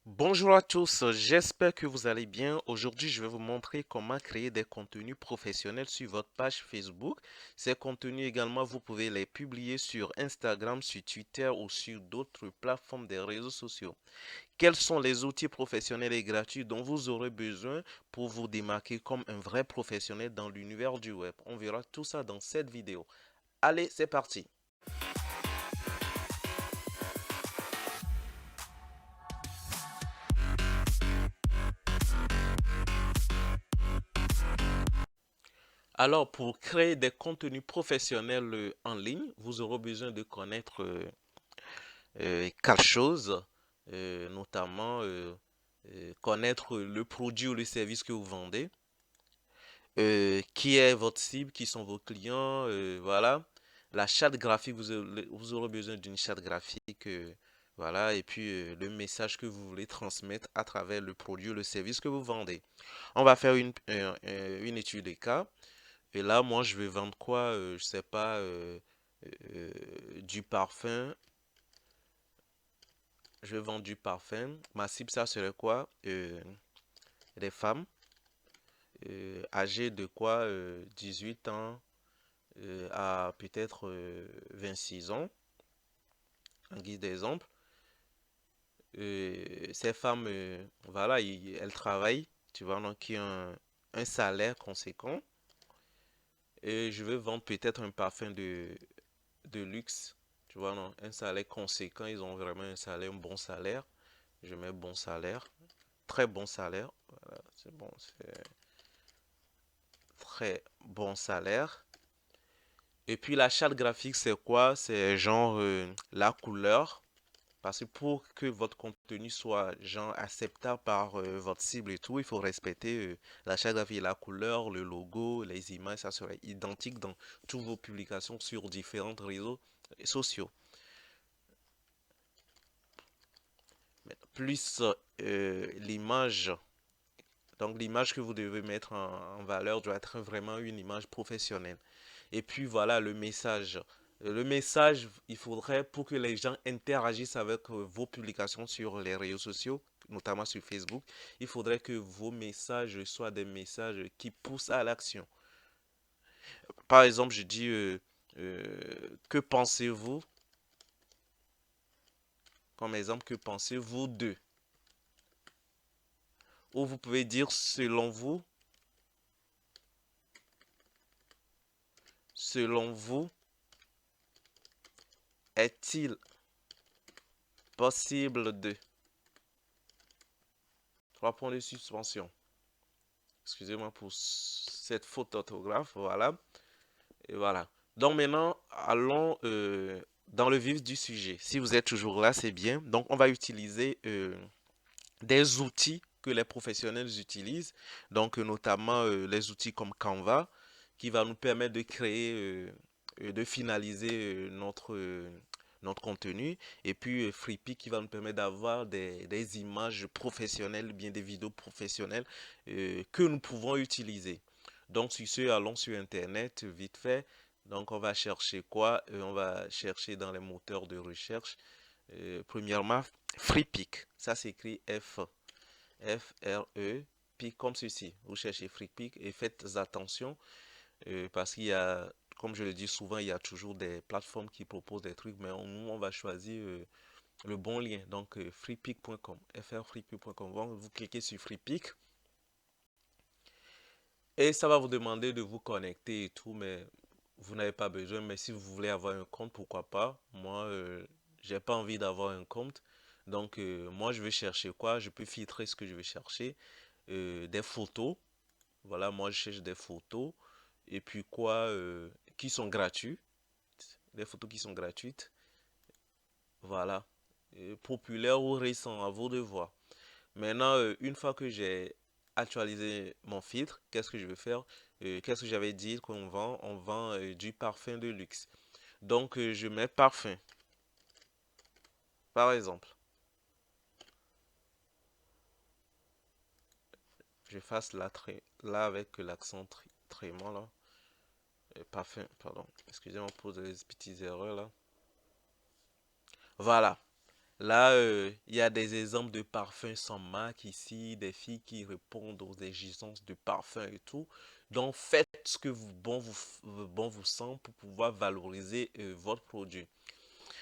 Bonjour à tous, j'espère que vous allez bien. Aujourd'hui, je vais vous montrer comment créer des contenus professionnels sur votre page Facebook. Ces contenus également, vous pouvez les publier sur Instagram, sur Twitter ou sur d'autres plateformes des réseaux sociaux. Quels sont les outils professionnels et gratuits dont vous aurez besoin pour vous démarquer comme un vrai professionnel dans l'univers du web? On verra tout ça dans cette vidéo. Allez, c'est parti. Alors, pour créer des contenus professionnels en ligne, vous aurez besoin de connaître quatre choses, notamment connaître le produit ou le service que vous vendez, qui est votre cible, qui sont vos clients, voilà. La charte graphique, vous aurez besoin d'une charte graphique, voilà, et puis le message que vous voulez transmettre à travers le produit ou le service que vous vendez. On va faire une étude de cas. Et là, moi, je vais vendre quoi? Je sais pas, euh, du parfum. Je vais vendre du parfum. Ma cible, ça serait quoi? Des femmes âgées de quoi? 18 ans à peut-être 26 ans, en guise d'exemple. Ces femmes, voilà, elles travaillent, tu vois, donc qui ont un salaire conséquent. Et je vais vendre peut-être un parfum de luxe, tu vois, non, un salaire conséquent. Ils ont vraiment un salaire, un bon salaire. Je mets bon salaire, très bon salaire. Voilà, c'est bon, c'est très bon salaire. Et puis la charte graphique, c'est quoi? C'est genre la couleur. Parce que pour que votre contenu soit genre acceptable par votre cible et tout, il faut respecter la charte graphique, la couleur, le logo, les images, ça serait identique dans toutes vos publications sur différents réseaux sociaux. Plus l'image, donc l'image que vous devez mettre en valeur doit être vraiment une image professionnelle. Et puis voilà le message. Le message, il faudrait pour que les gens interagissent avec vos publications sur les réseaux sociaux, notamment sur Facebook, il faudrait que vos messages soient des messages qui poussent à l'action. Par exemple, je dis, que pensez-vous? Comme exemple, que pensez-vous de? Ou vous pouvez dire, selon vous, est-il possible de? Trois points de suspension. Excusez-moi pour cette faute d'orthographe, voilà. Et voilà. Donc maintenant, allons dans le vif du sujet. Si vous êtes toujours là, c'est bien. Donc on va utiliser des outils que les professionnels utilisent. Donc notamment les outils comme Canva, qui va nous permettre de créer, de finaliser notre contenu. Et puis Freepik qui va nous permettre d'avoir des images professionnelles, bien des vidéos professionnelles que nous pouvons utiliser. Donc sur ce, allons sur Internet vite fait. Donc on va chercher quoi? On va chercher dans les moteurs de recherche. Premièrement, Freepik. Ça s'écrit F-R-E, pic comme ceci. Vous cherchez Freepik et faites attention parce qu'il y a, comme je le dis souvent, il y a toujours des plateformes qui proposent des trucs, mais nous, on va choisir le bon lien. Donc, freepik.com, frfreepik.com. Vous cliquez sur Freepik et ça va vous demander de vous connecter et tout, mais vous n'avez pas besoin. Mais si vous voulez avoir un compte, pourquoi pas? Moi, j'ai pas envie d'avoir un compte. Donc, moi, je vais chercher quoi? Je peux filtrer ce que je vais chercher. Des photos. Voilà, moi, je cherche des photos. Et puis quoi? Qui sont gratuites. Des photos qui sont gratuites. Voilà. Populaires ou récents, à vous de voir. Maintenant, une fois que j'ai actualisé mon filtre, qu'est-ce que je vais faire? Qu'est-ce que j'avais dit qu'on vend? On vend du parfum de luxe. Donc, je mets parfum, par exemple. J'efface là avec l'accent trément là. Parfum, pardon. Excusez-moi pour les petites erreurs là. Voilà. Là, il y a des exemples de parfums sans marque ici, des filles qui répondent aux exigences de parfum et tout. Donc, faites ce que bon vous semble pour pouvoir valoriser votre produit.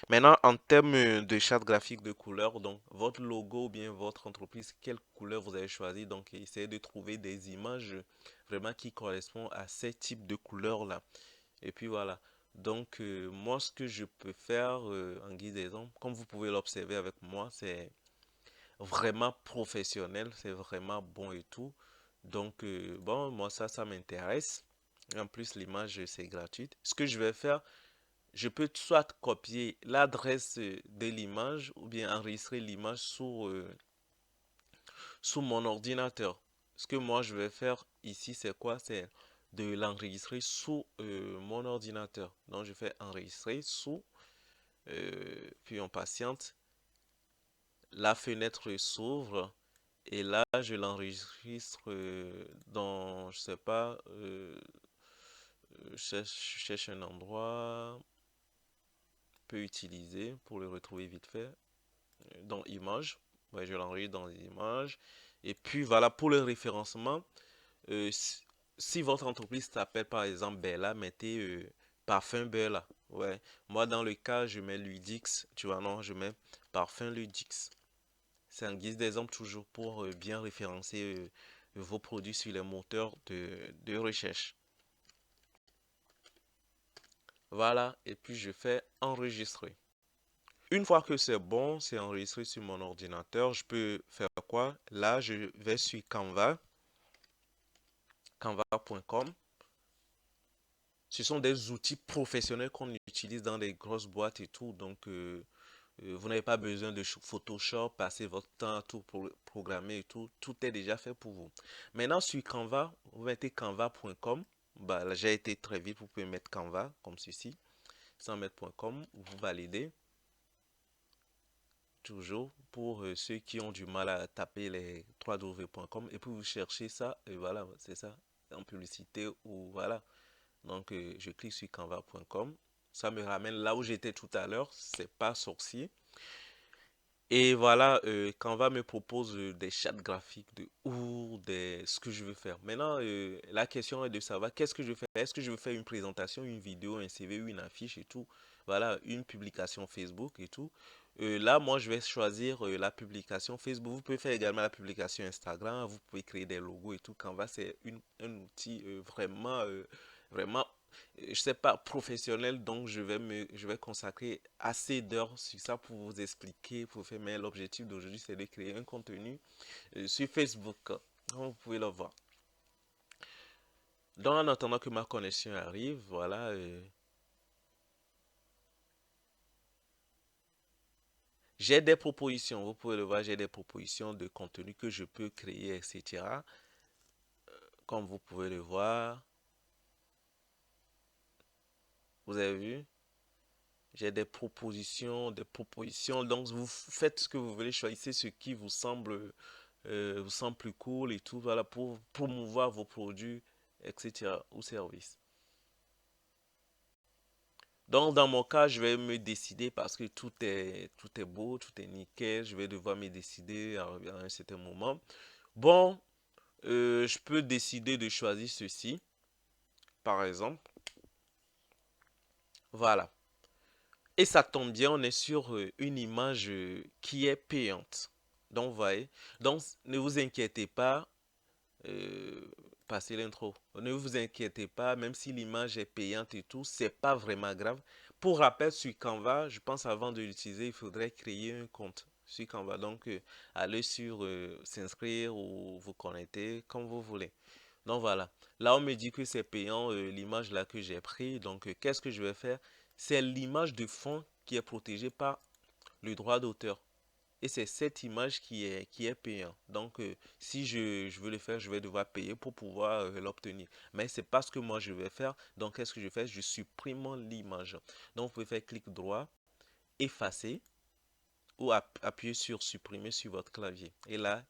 Maintenant, en termes de charte graphique de couleur, donc votre logo ou bien votre entreprise, quelle couleur vous avez choisi. Donc, essayez de trouver des images vraiment qui correspondent à ces types de couleurs-là. Et puis voilà. Donc, moi, ce que je peux faire en guise d'exemple, comme vous pouvez l'observer avec moi, c'est vraiment professionnel, c'est vraiment bon et tout. Donc, bon, moi, ça m'intéresse. En plus, l'image, c'est gratuite. Ce que je vais faire, je peux soit copier l'adresse de l'image ou bien enregistrer l'image sur mon ordinateur. Ce que moi je vais faire ici, c'est quoi? C'est de l'enregistrer sous mon ordinateur. Donc je fais enregistrer sous, puis on patiente. La fenêtre s'ouvre et là je l'enregistre dans, je sais pas, je cherche un endroit peu utilisé pour le retrouver vite fait. Dans Images. Ouais, je l'enregistre dans Images. Et puis voilà, pour le référencement, si votre entreprise s'appelle par exemple Bella, mettez parfum Bella. Ouais. Moi, dans le cas, je mets Ludix. Tu vois, non, je mets parfum Ludix. C'est un guise d'exemple toujours pour bien référencer vos produits sur les moteurs de recherche. Voilà, et puis je fais enregistrer. Une fois que c'est bon, c'est enregistré sur mon ordinateur, je peux faire quoi? Là, je vais sur Canva, canva.com. Ce sont des outils professionnels qu'on utilise dans des grosses boîtes et tout. Donc, vous n'avez pas besoin de Photoshop, passer votre temps à tout pour programmer et tout. Tout est déjà fait pour vous. Maintenant, sur Canva, vous mettez canva.com. Bah, là, j'ai été très vite. Vous pouvez mettre Canva comme ceci, sans mettre .com. Vous validez. Toujours pour ceux qui ont du mal à taper les www.com et puis vous cherchez ça et voilà, c'est ça, en publicité ou voilà. Donc je clique sur canva.com, ça me ramène là où j'étais tout à l'heure, c'est pas sorcier. Et voilà, Canva me propose des chartes graphiques de ou des ce que je veux faire. Maintenant, la question est de savoir qu'est-ce que je fais. Est-ce que je veux faire une présentation, une vidéo, un CV ou une affiche et tout. Voilà, une publication Facebook et tout. Là, moi, je vais choisir la publication Facebook. Vous pouvez faire également la publication Instagram. Vous pouvez créer des logos et tout. Canva, c'est un outil vraiment je sais pas, professionnel, donc je vais consacrer assez d'heures sur ça pour vous expliquer, pour faire, mais l'objectif d'aujourd'hui, c'est de créer un contenu sur Facebook, comme vous pouvez le voir. Donc, en attendant que ma connexion arrive, voilà, j'ai des propositions, vous pouvez le voir, j'ai des propositions de contenu que je peux créer, etc. Comme vous pouvez le voir, vous avez vu? J'ai des propositions. Donc, vous faites ce que vous voulez, choisissez ce qui vous semble plus cool et tout, voilà, pour promouvoir vos produits, etc. ou services. Donc, dans mon cas, je vais me décider parce que tout est beau, tout est nickel. Je vais devoir me décider à un certain moment. Bon, je peux décider de choisir ceci, par exemple. Voilà. Et ça tombe bien, on est sur une image qui est payante. Donc, vous voyez. Donc, ne vous inquiétez pas. euh, Passez l'intro. Ne vous inquiétez pas, même si l'image est payante et tout, c'est pas vraiment grave. Pour rappel, sur Canva, je pense avant de l'utiliser, il faudrait créer un compte sur Canva. Donc, allez sur s'inscrire ou vous connecter comme vous voulez. Donc voilà. Là, on me dit que c'est payant, l'image là que j'ai pris. Donc, qu'est-ce que je vais faire? C'est l'image de fond qui est protégée par le droit d'auteur. Et c'est cette image qui est payante. Donc, si je veux le faire, je vais devoir payer pour pouvoir l'obtenir. Mais c'est pas ce que moi je vais faire. Donc, qu'est-ce que je fais? Je supprime l'image. Donc, vous pouvez faire clic droit, effacer ou appuyer sur supprimer sur votre clavier. Et là,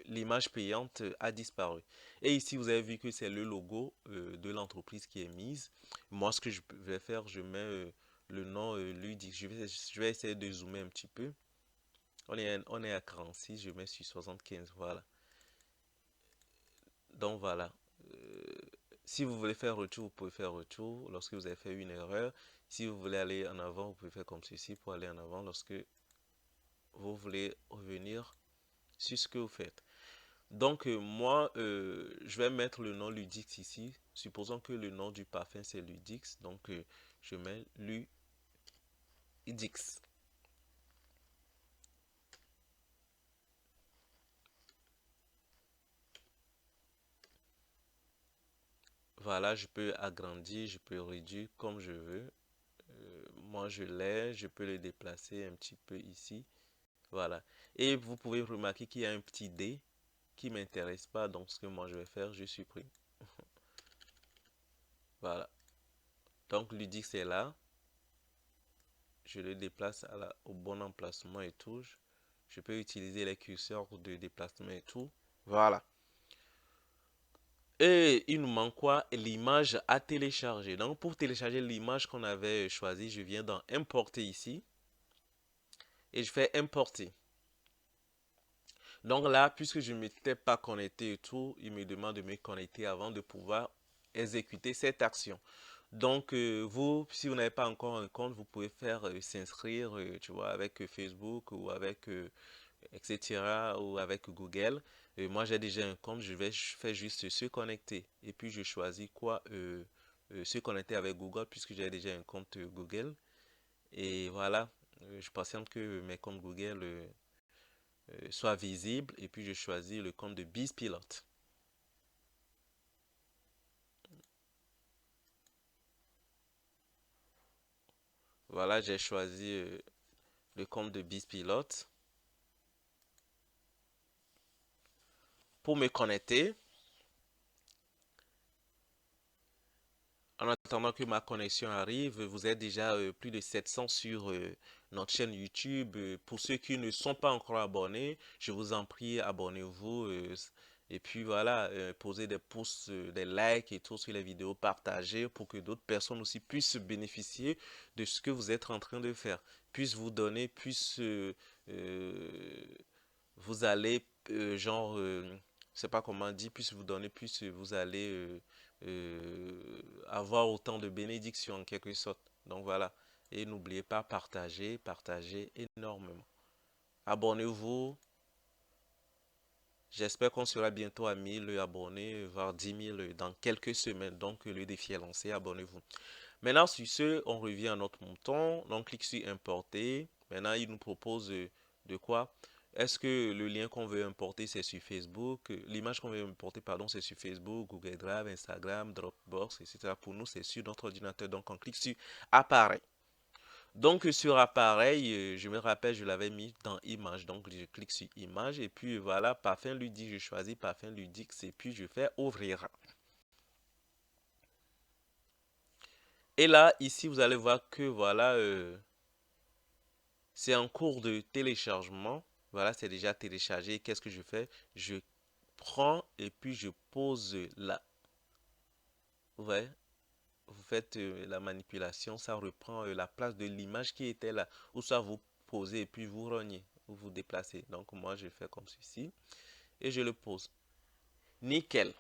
l'image payante a disparu. Et ici, vous avez vu que c'est le logo de l'entreprise qui est mise. Moi, ce que je vais faire, je mets le nom ludique. Je vais essayer de zoomer un petit peu. On est à 46, je mets sur 75, voilà. Donc voilà. Euh, Si vous voulez faire retour, vous pouvez faire retour lorsque vous avez fait une erreur. Si vous voulez aller en avant, vous pouvez faire comme ceci pour aller en avant lorsque vous voulez revenir sur ce que vous faites. Donc moi, je vais mettre le nom Ludix ici. Supposons que le nom du parfum c'est Ludix. Donc je mets Ludix. Voilà, je peux agrandir, je peux réduire comme je veux. Moi, je l'ai, je peux le déplacer un petit peu ici. Voilà. Et vous pouvez remarquer qu'il y a un petit D qui ne m'intéresse pas. Donc, ce que moi, je vais faire, je supprime. Voilà. Donc, Ludix est là. Je le déplace au bon emplacement et tout. Je peux utiliser les curseurs de déplacement et tout. Voilà. Et il nous manque quoi? L'image à télécharger. Donc, pour télécharger l'image qu'on avait choisie, je viens dans Importer ici. Et je fais Importer. Donc là, puisque je ne m'étais pas connecté et tout, il me demande de me connecter avant de pouvoir exécuter cette action. Donc vous, si vous n'avez pas encore un compte, vous pouvez faire s'inscrire, tu vois, avec Facebook ou avec etc. ou avec Google. Moi, j'ai déjà un compte, je fais juste se connecter. Et puis je choisis quoi? Se connecter avec Google puisque j'ai déjà un compte Google. Et voilà, je patiente que mes comptes Google soit visible et puis je choisis le compte de BizPilot. Voilà, j'ai choisi le compte de BizPilot pour me connecter. En attendant que ma connexion arrive, vous êtes déjà plus de 700 sur notre chaîne YouTube. Pour ceux qui ne sont pas encore abonnés, je vous en prie, abonnez-vous. Et puis voilà, posez des pouces, des likes et tout sur les vidéos, partagez pour que d'autres personnes aussi puissent bénéficier de ce que vous êtes en train de faire. Puissent vous donner, puissent euh, vous allez, genre, je sais pas comment dire, puisse vous donner, puisse vous allez avoir autant de bénédictions en quelque sorte. Donc voilà. Et n'oubliez pas, partager, partager énormément. Abonnez-vous. J'espère qu'on sera bientôt à 1000 abonnés, voire 10 000 dans quelques semaines. Donc le défi est lancé, abonnez-vous. Maintenant, sur ce, on revient à notre mouton. On clique sur importer. Maintenant, il nous propose de quoi? Est-ce que le lien qu'on veut importer, c'est sur Facebook? L'image qu'on veut importer, pardon, c'est sur Facebook, Google Drive, Instagram, Dropbox, etc. Pour nous, c'est sur notre ordinateur. Donc, on clique sur appareil. Donc, sur appareil, je me rappelle, je l'avais mis dans image. Donc, je clique sur image et puis voilà, parfum ludique, je choisis parfum ludique et puis je fais ouvrir. Et là, ici, vous allez voir que voilà, c'est en cours de téléchargement. Voilà, c'est déjà téléchargé. Qu'est-ce que je fais? Je prends et puis je pose là. Vous voyez? Vous faites la manipulation, ça reprend la place de l'image qui était là. Ou soit vous posez et puis vous rognez, ou vous déplacez. Donc moi, je fais comme ceci et je le pose. Nickel.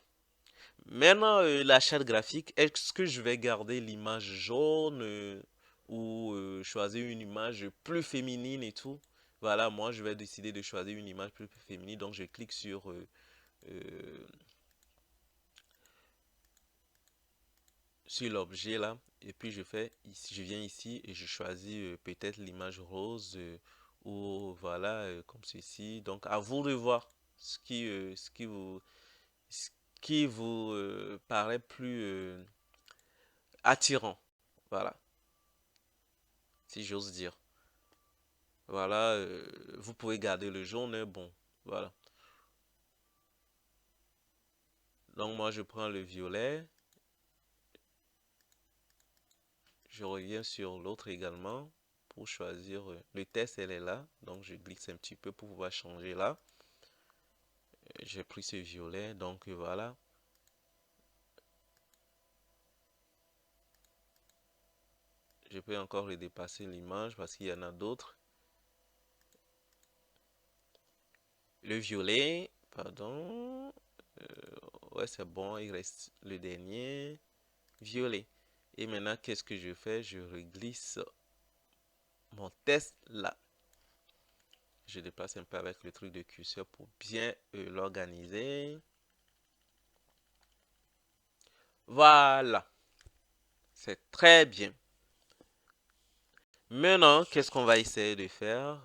Maintenant, la charte graphique, est-ce que je vais garder l'image jaune ou choisir une image plus féminine et tout? Voilà, moi je vais décider de choisir une image plus féminine. Donc je clique euh, sur l'objet là. Et puis je fais ici, je viens ici et je choisis peut-être l'image rose ou voilà, comme ceci. Donc à vous de voir ce qui vous paraît plus attirant. Voilà, si j'ose dire. Voilà, vous pouvez garder le jaune, hein, bon, voilà. Donc moi je prends le violet, je reviens sur l'autre également pour choisir. Le test elle est là, donc je glisse un petit peu pour pouvoir changer là. J'ai pris ce violet, donc voilà. Je peux encore redépasser l'image parce qu'il y en a d'autres. le violet, pardon. Ouais, c'est bon, il reste le dernier, violet. Et maintenant, qu'est-ce que je fais? Je reglisse mon test là. Je déplace un peu avec le truc de curseur pour bien l'organiser. Voilà, c'est très bien. Maintenant, qu'est-ce qu'on va essayer de faire?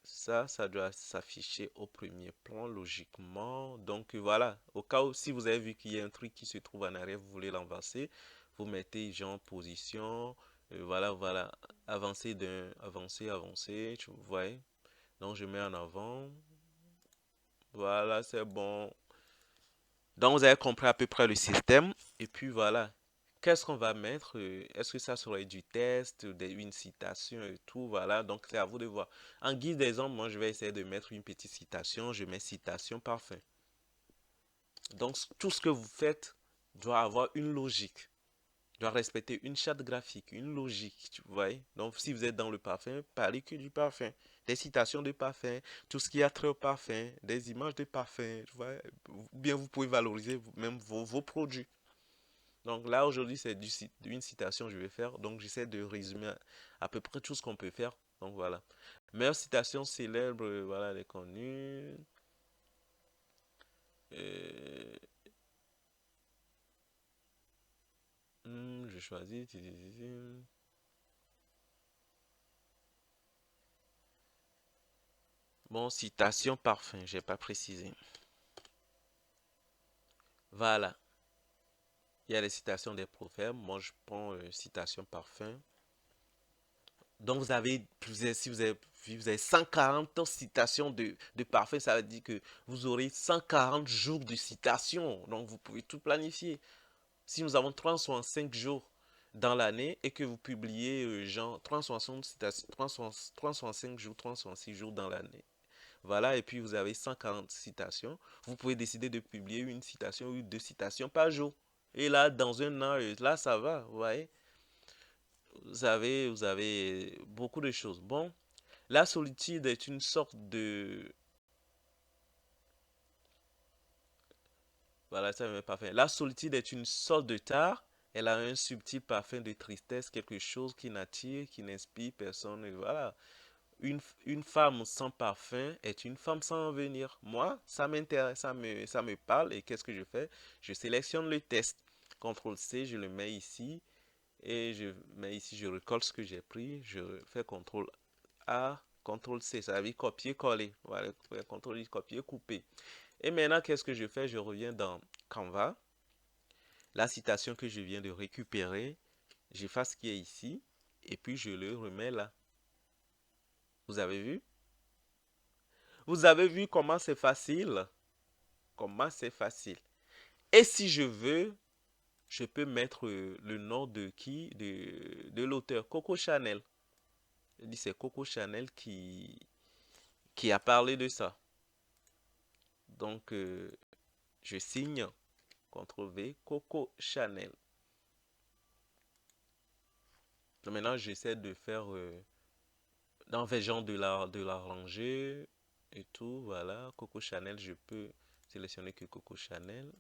Ça doit s'afficher au premier plan, logiquement. Donc voilà, au cas où si vous avez vu qu'il y a un truc qui se trouve en arrière, vous voulez l'avancer, vous mettez genre position, voilà, voilà, avancer avancer, avancer, tu vois. Donc je mets en avant, voilà, c'est bon. Donc vous avez compris à peu près le système. Et puis voilà. Qu'est-ce qu'on va mettre? Est-ce que ça serait du test, une citation et tout? Voilà. Donc c'est à vous de voir. En guise d'exemple, moi je vais essayer de mettre une petite citation. Je mets citation parfum. Donc tout ce que vous faites doit avoir une logique. Doit respecter une charte graphique, une logique, tu vois. Donc si vous êtes dans le parfum, parlez que du parfum. Des citations de parfum, tout ce qui a trait au parfum, des images de parfum, tu vois. Ou bien vous pouvez valoriser même vos produits. Donc là, aujourd'hui, c'est une citation que je vais faire. Donc j'essaie de résumer à peu près tout ce qu'on peut faire. Donc voilà. Meilleure citation célèbre, voilà, les connues. Euh, je choisis. Bon, citation parfum, j'ai pas précisé. Voilà. Il y a les citations des proverbes. Moi, je prends citation parfum. Donc, si vous avez, vous avez 140 citations de parfum, ça veut dire que vous aurez 140 jours de citations. Donc, vous pouvez tout planifier. Si nous avons 365 jours dans l'année et que vous publiez genre 360 citations, 365 jours, 366 jours dans l'année. Voilà, et puis vous avez 140 citations. Vous pouvez décider de publier une citation ou deux citations par jour. Et là, dans un an, là, ça va, vous voyez. Vous avez beaucoup de choses. Bon, la solitude est une sorte de... Voilà, ça me parfait. La solitude est une sorte de tare. Elle a un subtil parfum de tristesse, quelque chose qui n'attire, qui n'inspire personne. Et voilà. Une femme sans parfum est une femme sans avenir. Moi, ça m'intéresse, ça me parle. Et qu'est-ce que je fais? Je sélectionne le test. CTRL C, je le mets ici. Et je mets ici, je recolle ce que j'ai pris. Je fais CTRL A, CTRL C. Ça veut dire copier-coller. Voilà, CTRL copier-couper. Et maintenant, qu'est-ce que je fais? Je reviens dans Canva. La citation que je viens de récupérer, j'efface ce qui est ici. Et puis, je le remets là. Vous avez vu? Vous avez vu comment c'est facile? Comment c'est facile. Et si je veux, je peux mettre le nom de qui? De l'auteur, Coco Chanel. Je dis c'est Coco Chanel qui a parlé de ça. Donc, je signe, CTRL V, Coco Chanel. Maintenant, j'essaie de faire dans les gens de la rangée et tout. Voilà, Coco Chanel, je peux sélectionner que Coco Chanel.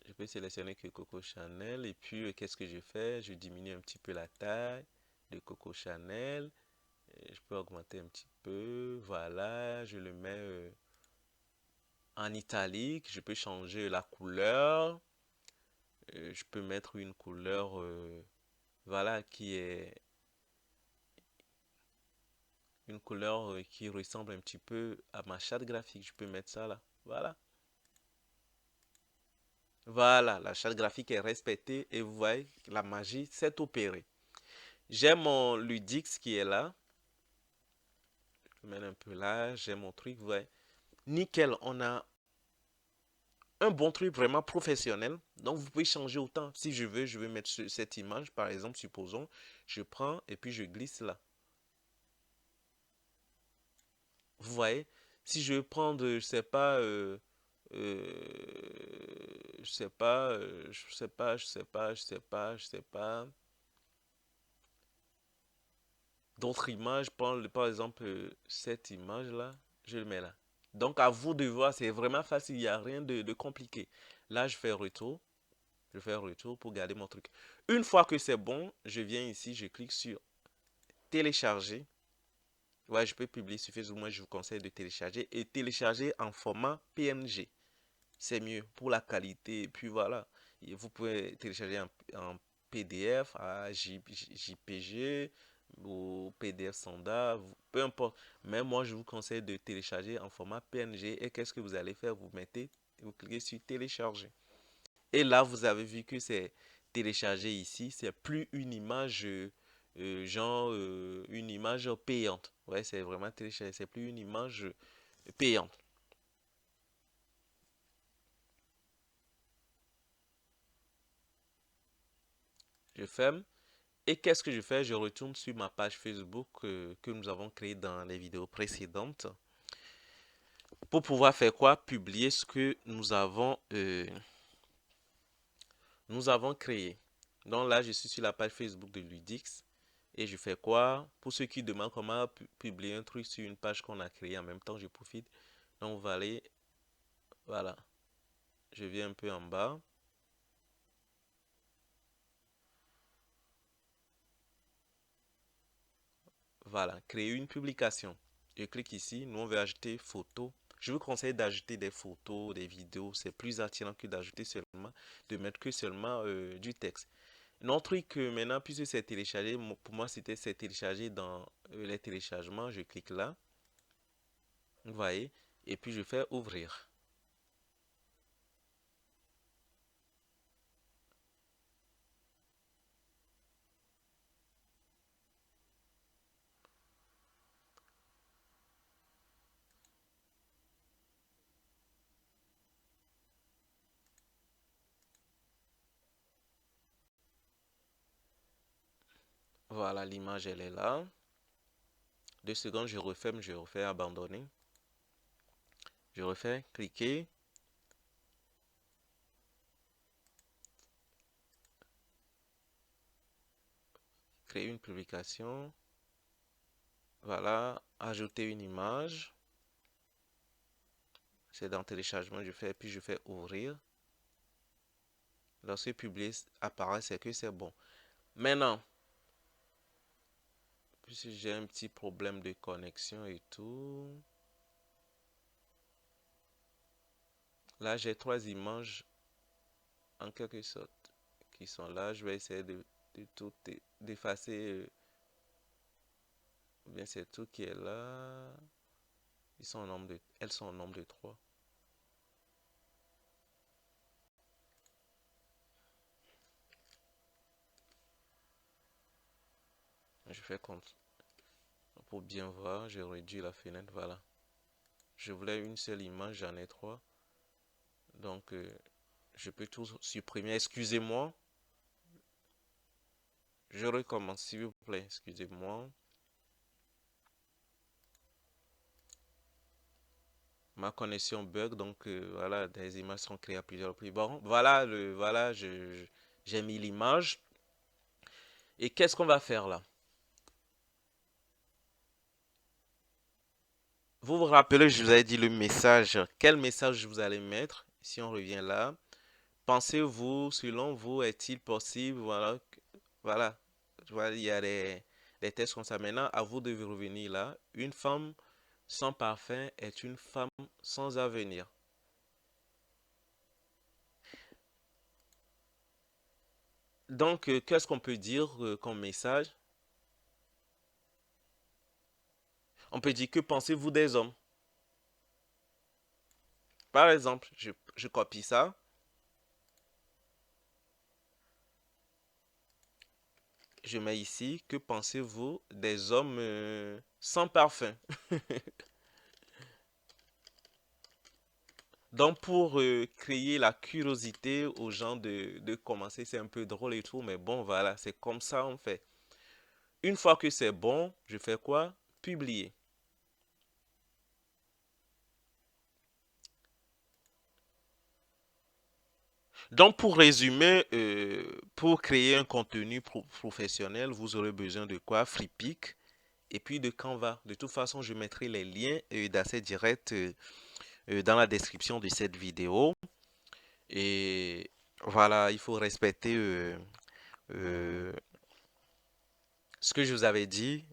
Je peux sélectionner que Coco Chanel. Et puis, qu'est-ce que je fais? Je diminue un petit peu la taille de Coco Chanel. Et je peux augmenter un petit peu. Voilà, je le mets en italique. Je peux changer la couleur. Je peux mettre une couleur, voilà, qui est une couleur qui ressemble un petit peu à ma charte graphique. Je peux mettre ça là. Voilà. Voilà, la charte graphique est respectée et vous voyez, la magie s'est opérée. J'ai mon Ludix qui est là. Je mets un peu là, j'ai mon truc, vous voyez. Nickel, on a un bon truc vraiment professionnel. Donc vous pouvez changer autant. Si je veux, je vais mettre cette image, par exemple, supposons, je prends et puis je glisse là. Vous voyez, si je veux prendre, je sais pas, je sais pas, je sais pas, je sais pas, je sais pas, je sais pas. d'autres images. Par exemple, cette image-là, je le mets là. Donc, à vous de voir, c'est vraiment facile, il n'y a rien de compliqué. Là, je fais retour. Je fais retour pour garder mon truc. Une fois que c'est bon, je viens ici, je clique sur télécharger. Ouais, je peux publier sur Facebook, moi je vous conseille de télécharger et télécharger en format PNG. C'est mieux pour la qualité. Et puis voilà, et vous pouvez télécharger en PDF, à JPG ou PDF standard, peu importe. Mais moi je vous conseille de télécharger en format PNG. Et qu'est-ce que vous allez faire? Vous cliquez sur télécharger. Et là, vous avez vu que c'est téléchargé ici. C'est plus une image, genre une image payante. Ouais, c'est vraiment téléchargé. C'est plus une image payante. Je ferme. Et qu'est-ce que je fais? Je retourne sur ma page Facebook que nous avons créée dans les vidéos précédentes. Pour pouvoir faire quoi? Publier ce que nous avons créé. Donc là, je suis sur la page Facebook de Ludix. Et je fais quoi? Pour ceux qui demandent comment publier un truc sur une page qu'on a créée en même temps, je profite. Donc, on va aller, voilà, je viens un peu en bas. Voilà, créer une publication. Je clique ici, nous on veut ajouter photo. Je vous conseille d'ajouter des photos, des vidéos. C'est plus attirant que d'ajouter seulement, de mettre que seulement du texte. Non, truc maintenant, puisque c'est téléchargé, pour moi c'est téléchargé dans les téléchargements. Je clique là, vous voyez, et puis je fais ouvrir. Voilà, l'image elle est là. 2 secondes, je referme, je refais abandonner. Je refais cliquer. Créer une publication. Voilà, ajouter une image. C'est dans téléchargement, je fais, puis je fais ouvrir. Lorsque publier apparaît, c'est que c'est bon. Maintenant, puisque j'ai un petit problème de connexion et tout. Là, j'ai 3 images en quelque sorte qui sont là. Je vais essayer de tout d'effacer. Bien, c'est tout qui est là. Elles sont au nombre de 3. Je fais compte. Pour bien voir, je réduis la fenêtre. Voilà. Je voulais une seule image, j'en ai 3. Donc, je peux tout supprimer. Excusez-moi. Je recommence, s'il vous plaît. Excusez-moi. Ma connexion bug, donc voilà, des images sont créées à plusieurs reprises. Bon, voilà, j'ai mis l'image. Et qu'est-ce qu'on va faire là? Vous vous rappelez, je vous avais dit le message. Quel message vous allez mettre? Si on revient là. Pensez-vous, selon vous, est-il possible? Voilà, voilà. Tu vois, il y a des tests comme ça. Maintenant, à vous de revenir là. Une femme sans parfum est une femme sans avenir. Donc, qu'est-ce qu'on peut dire comme message? On peut dire que pensez-vous des hommes? Par exemple, je copie ça. Je mets ici, que pensez-vous des hommes sans parfum? Donc, pour créer la curiosité aux gens de commencer, c'est un peu drôle et tout, mais bon, voilà, c'est comme ça on fait. Une fois que c'est bon, je fais quoi? Publier. Donc, pour résumer, pour créer un contenu professionnel, vous aurez besoin de quoi? FreePic. et puis de Canva. De toute façon, je mettrai les liens d'accès direct dans la description de cette vidéo. Et voilà, il faut respecter euh, ce que je vous avais dit,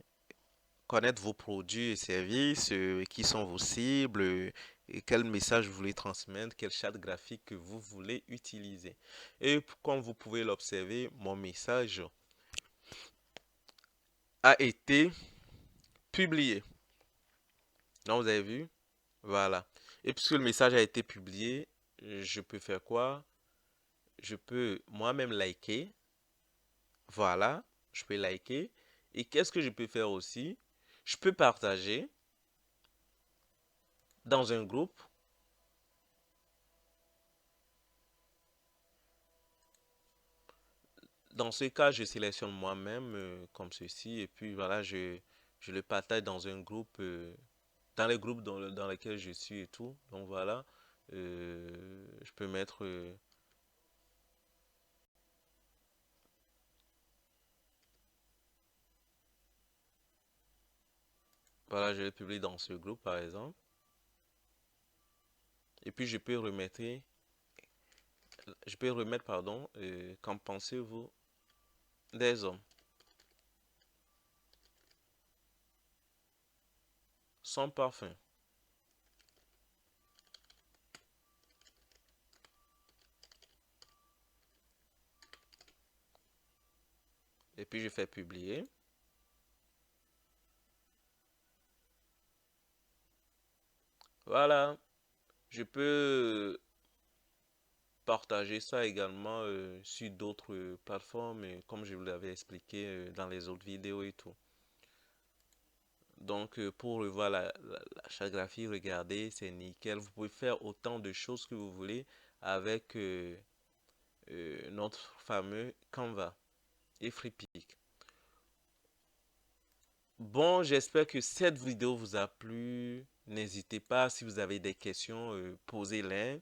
connaître vos produits et services, qui sont vos cibles, et quel message vous voulez transmettre, quelle charte graphique que vous voulez utiliser. Et comme vous pouvez l'observer, mon message a été publié. Donc, vous avez vu? Voilà. Et puisque le message a été publié, je peux faire quoi? Je peux moi-même liker. Voilà. Je peux liker. Et qu'est-ce que je peux faire aussi? Je peux partager dans un groupe. Dans ce cas, je sélectionne moi-même comme ceci. Et puis voilà, je le partage dans un groupe, dans les groupes dans lesquels je suis et tout. Donc voilà, je peux mettre, voilà, je le publie dans ce groupe par exemple. Et puis je peux remettre, pardon, qu'en pensez-vous des hommes sans parfum? Et puis je fais publier. Voilà, je peux partager ça également sur d'autres plateformes, comme je vous l'avais expliqué dans les autres vidéos et tout. Donc, pour revoir la charte graphique, regardez, c'est nickel. Vous pouvez faire autant de choses que vous voulez avec notre fameux Canva et FreePic. Bon, j'espère que cette vidéo vous a plu. N'hésitez pas, si vous avez des questions, posez-les.